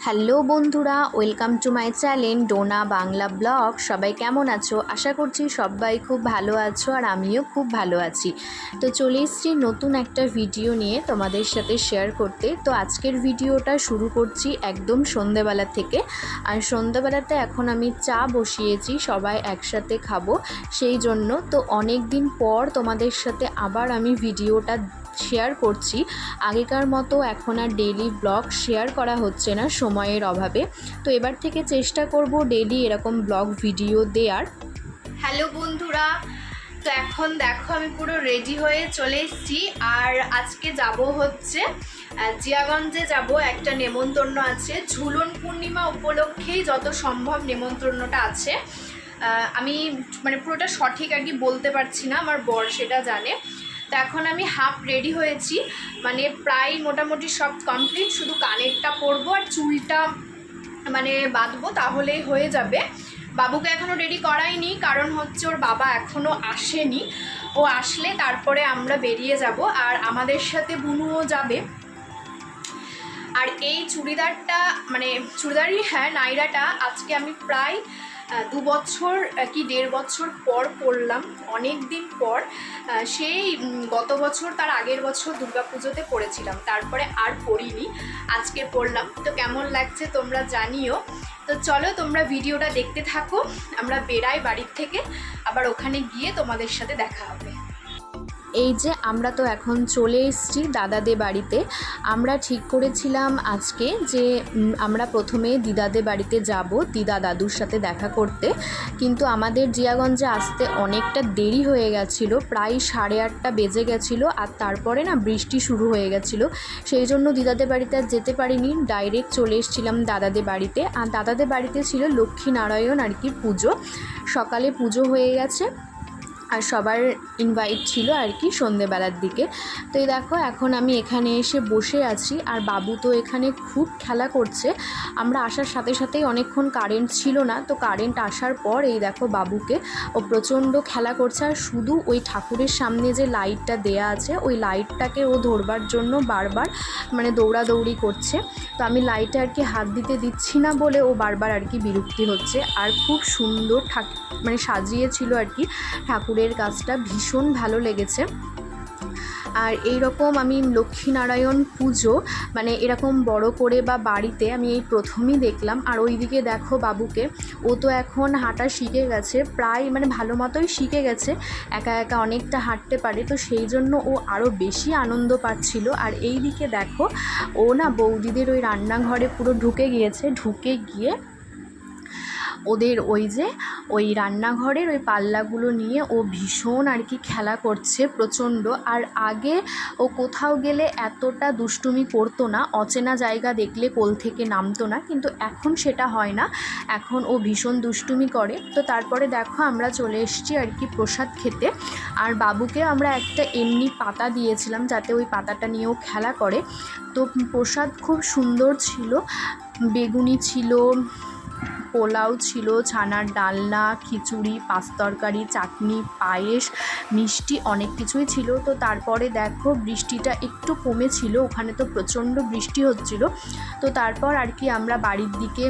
Hello বন্ধুরা, welcome to my channel Dona Bangla blog. সবাই কেমন আছো? আশা করছি সবাই খুব ভালো আছো আর আমিও খুব ভালো আছি। তো চলে এসেছি নতুন একটা ভিডিও নিয়ে তোমাদের সাথে শেয়ার করতে। তো আজকের ভিডিওটা শুরু করছি একদম সন্ধ্যেবেলা থেকে। আর সন্ধ্যেবেলাতে এখন আমি চা বসিয়েছি, সবাই একসাথে খাবো সেই জন্য। তো অনেক দিন পর তোমাদের সাথে আবার আমি ভিডিওটা শেয়ার করছি। আগেকার মতো এখন আর ডেইলি ব্লগ শেয়ার করা হচ্ছে না সময়ের অভাবে। তো এবার থেকে চেষ্টা করব ডেইলি এরকম ব্লগ ভিডিও দেওয়ার। হ্যালো বন্ধুরা, তো এখন দেখো আমি পুরো রেডি হয়ে চলে এসেছি। আর আজকে যাব হচ্ছে জিয়াগঞ্জে যাব, একটা নেমন্তন্ন আছে। ঝুলন পূর্ণিমা উপলক্ষেই যত সম্ভব নেমন্তন্নটা আছে। আমি মানে পুরোটা সঠিক আর কি বলতে পারছি না, আমার বর সেটা জানে। তো এখন আমি হাফ রেডি হয়েছি, মানে প্রায় মোটামুটি সব কমপ্লিট, শুধু কানেরটা পরবো আর চুলটা মানে বাঁধবো, তাহলেই হয়ে যাবে। বাবুকে এখনও রেডি করাইনি, কারণ হচ্ছে ওর বাবা এখনও আসেনি। ও আসলে তারপরে আমরা বেরিয়ে যাব, আর আমাদের সাথে বুনুও যাবে। আর এই চুড়িদারটা মানে চুড়িদারই হ্যাঁ নাইরাটা আজকে আমি প্রায় 2 বছর কি 1.5 বছর পর পরলাম, অনেক দিন পর। সেই গত বছর তার আগের বছর দুর্গাপুজোতে পরেছিলাম, তারপরে আর পরিনি, আজকে পরলাম। তো কেমন লাগছে তোমরা জানিও। তো চলো তোমরা ভিডিওটা দেখতে থাকো, আমরা বেরাই বাড়ির থেকে, আবার ওখানে গিয়ে তোমাদের সাথে দেখা হবে। এই যে আমরা তো এখন চলে এসেছি দাদাদের বাড়িতে। আমরা ঠিক করেছিলাম আজকে যে আমরা প্রথমে দিদাদের বাড়িতে যাব, দিদা দাদুর সাথে দেখা করতে। কিন্তু আমাদের জিয়াগঞ্জে আসতে অনেকটা দেরি হয়ে গেছিলো, প্রায় 8:30 বেজে গেছিলো। আর তারপরে না বৃষ্টি শুরু হয়ে গেছিলো, সেই জন্য দিদাদের বাড়িতে আর যেতে পারিনি, ডাইরেক্ট চলে এসেছিলাম দাদাদের বাড়িতে। আর দাদাদের বাড়িতে ছিল লক্ষ্মীনারায়ণ আর কি পুজো, সকালে পুজো হয়ে গেছে আর সবার ইনভাইট ছিল আর কি সন্ধেবেলার দিকে। তো এই দেখো এখন আমি এখানে এসে বসে আছি, আর বাবু তো এখানে খুব খেলা করছে। আমরা আসার সাথে সাথেই অনেকক্ষণ কারেন্ট ছিল না, তো কারেন্ট আসার পর এই দেখো বাবুকে ও প্রচণ্ড খেলা করছে। আর শুধু ওই ঠাকুরের সামনে যে লাইটটা দেয়া আছে, ওই লাইটটাকে ও ধরবার জন্য বারবার মানে দৌড়াদৌড়ি করছে। তো আমি লাইটে আর কি হাত দিতে দিচ্ছি না বলে ও বারবার আর কি বিরক্তি হচ্ছে। আর খুব সুন্দর মানে সাজিয়েছিল আর কি ঠাকুরের কাজটা, ভীষণ ভালো লেগেছে। আর এই রকম আমি লক্ষ্মীনারায়ণ পুজো মানে এরকম বড় করে বা বাড়িতে আমি এই প্রথমই দেখলাম। আর ওইদিকে দেখো বাবুকে, ও তো এখন হাঁটা শিখে গেছে, প্রায় মানে ভালো মতোই শিখে গেছে, একা একা অনেকটা হাঁটতে পারে। তো সেই জন্য ও আরও বেশি আনন্দ পাচ্ছিল। আর এই দিকে দেখো ও না বৌদিদের ওই রান্নাঘরে পুরো ঢুকে গিয়েছে, ঢুকে গিয়ে ওদের ওই রান্নাঘরের ওই পাল্লাগুলো নিয়ে ও ভীষণ আর কি খেলা করছে প্রচণ্ড। আর আগে ও কোথাও গেলে এতটা দুষ্টুমি করতো না, অচেনা জায়গা দেখলে কোল থেকে নামতো না, কিন্তু এখন সেটা হয় না, এখন ও ভীষণ দুষ্টুমি করে। তো তারপরে দেখো আমরা চলে এসেছি আর কি প্রসাদ খেতে। আর বাবুকে আমরা একটা এমনি পাতা দিয়েছিলাম যাতে ওই পাতাটা নিয়েও খেলা করে। তো প্রসাদ খুব সুন্দর ছিল, বেগুনি ছিল, পোলাও ছিল, ছানার ডালনা, খিচুড়ি, পাঁচ তরকারি, চাটনি, পায়েস, মিষ্টি, অনেক কিছুই ছিল। তো তারপরে দেখো বৃষ্টিটা একটু কমেছিল, ওখানে তো প্রচণ্ড বৃষ্টি হচ্ছিল। তো তারপর আর কি আমরা বাড়ির দিকে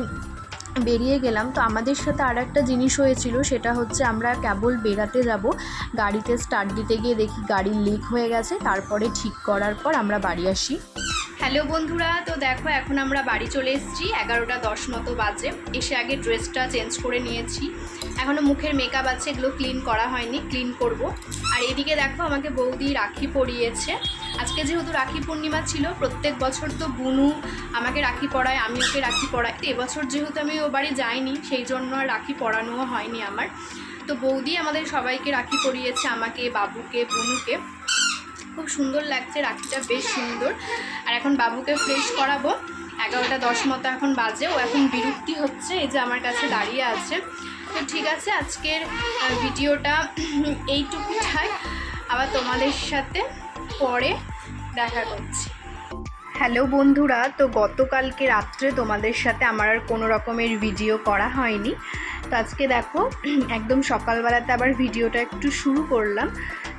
বেরিয়ে গেলাম। তো আমাদের সাথে আর একটা জিনিস হয়েছিল, সেটা হচ্ছে আমরা কেবল বেরাতে যাব, গাড়িতে স্টার্ট দিতে গিয়ে দেখি গাড়ির লিক হয়ে গেছে। তারপরে ঠিক করার পর আমরা বাড়ি আসি। হ্যালো বন্ধুরা, তো দেখো এখন আমরা বাড়ি চলে এসেছি, 11:10 মতো বাজে। এসে আগে ড্রেসটা চেঞ্জ করে নিয়েছি, এখনও মুখের মেকআপ আছে, এগুলো ক্লিন করা হয়নি, ক্লিন করব। আর এদিকে দেখো আমাকে বৌদি রাখি পরিয়েছে। আজকে যেহেতু রাখি পূর্ণিমা ছিল, প্রত্যেক বছর তো বুনু আমাকে রাখি পরায়, আমি ওকে রাখি পরাই। তো এবছর যেহেতু আমি ও বাড়ি যাইনি, সেই জন্য আর রাখি পরানোও হয়নি আমার। তো বৌদি আমাদের সবাইকে রাখি পরিয়েছে, আমাকে, বাবুকে, বুনুকে। খুব সুন্দর লাগছে, রাখিটা বেশ সুন্দর। আর এখন বাবুকে ফ্রেশ করাবো, 11:10 মতো এখন বাজে। ও এখন বিরক্তি হচ্ছে, এই যে আমার কাছে দাঁড়িয়ে আছে। তো ঠিক আছে, আজকের ভিডিওটা এইটুকুটাই, আবার তোমাদের সাথে পরে দেখা করছি। হ্যালো বন্ধুরা, তো গতকালকে রাত্রে তোমাদের সাথে আমার আর কোনো রকমের ভিডিও করা হয়নি। তো আজকে দেখো একদম সকালবেলাতে আবার ভিডিওটা একটু শুরু করলাম।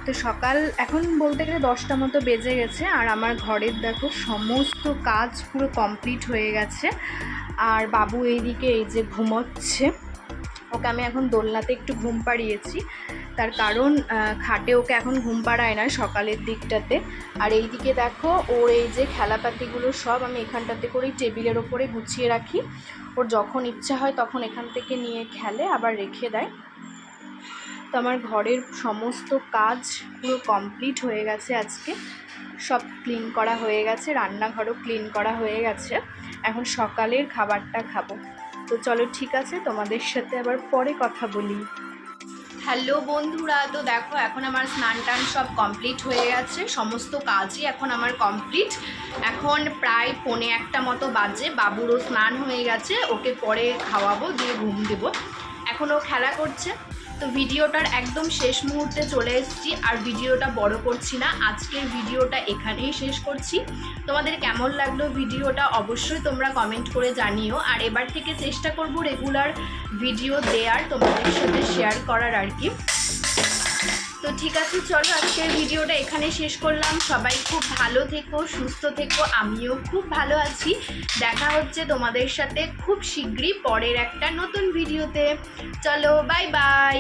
তো সকাল এখন বলতে গেলে 10টা মতো বেজে গেছে, আর আমার ঘরের দেখো সমস্ত কাজ পুরো কমপ্লিট হয়ে গেছে। আর বাবু এইদিকে এই যে ঘুমোচ্ছে, ওকে আমি এখন দোলনাতে একটু ঘুম পাড়িয়েছি, তার কারণ খাটে ওকে এখন ঘুম পাড়ায় না সকালের দিকটাতে। আর এইদিকে দেখো ওর এই যে খেলাপাতিগুলো সব আমি এখানটাতে করেই টেবিলের ওপরে গুছিয়ে রাখি, ওর যখন ইচ্ছা হয় তখন এখান থেকে নিয়ে খেলে আবার রেখে দেয়। তো আমার ঘরের সমস্ত কাজ পুরো কমপ্লিট হয়ে গেছে, আজকে সব ক্লিন করা হয়ে গেছে, রান্নাঘরও ক্লিন করা হয়ে গেছে। এখন সকালের খাবারটা খাবো। তো চলো ঠিক আছে, তোমাদের সাথে আবার পরে কথা বলি। হ্যালো বন্ধুরা, তো দেখো এখন আমার স্নান টান সব কমপ্লিট হয়ে গেছে, সমস্ত কাজই এখন আমার কমপ্লিট। এখন প্রায় 1:45 মতো বাজে, বাবুরও স্নান হয়ে গেছে, ওকে পরে খাওয়াবো, দিয়ে ঘুম দেবো। এখনও খেলা করছে। তো ভিডিওটার একদম শেষ মুহূর্তে চলে এসেছি, আর ভিডিওটা বড় করছি না, আজকের ভিডিওটা এখানেই শেষ করছি। তোমাদের কেমন লাগলো ভিডিওটা অবশ্যই তোমরা কমেন্ট করে জানিও। আর এবার থেকে চেষ্টা করব রেগুলার ভিডিও দেওয়ার, তোমাদের সাথে শেয়ার করার আর কি। তো ঠিক আছে, চলো আজকের ভিডিওটা এখানে শেষ করলাম। সবাই খুব ভালো থেকো, সুস্থ থেকো, আমিও খুব ভালো আছি। দেখা হচ্ছে তোমাদের সাথে খুব শীঘ্রই পরের একটা নতুন ভিডিওতে। চলো বাই বাই।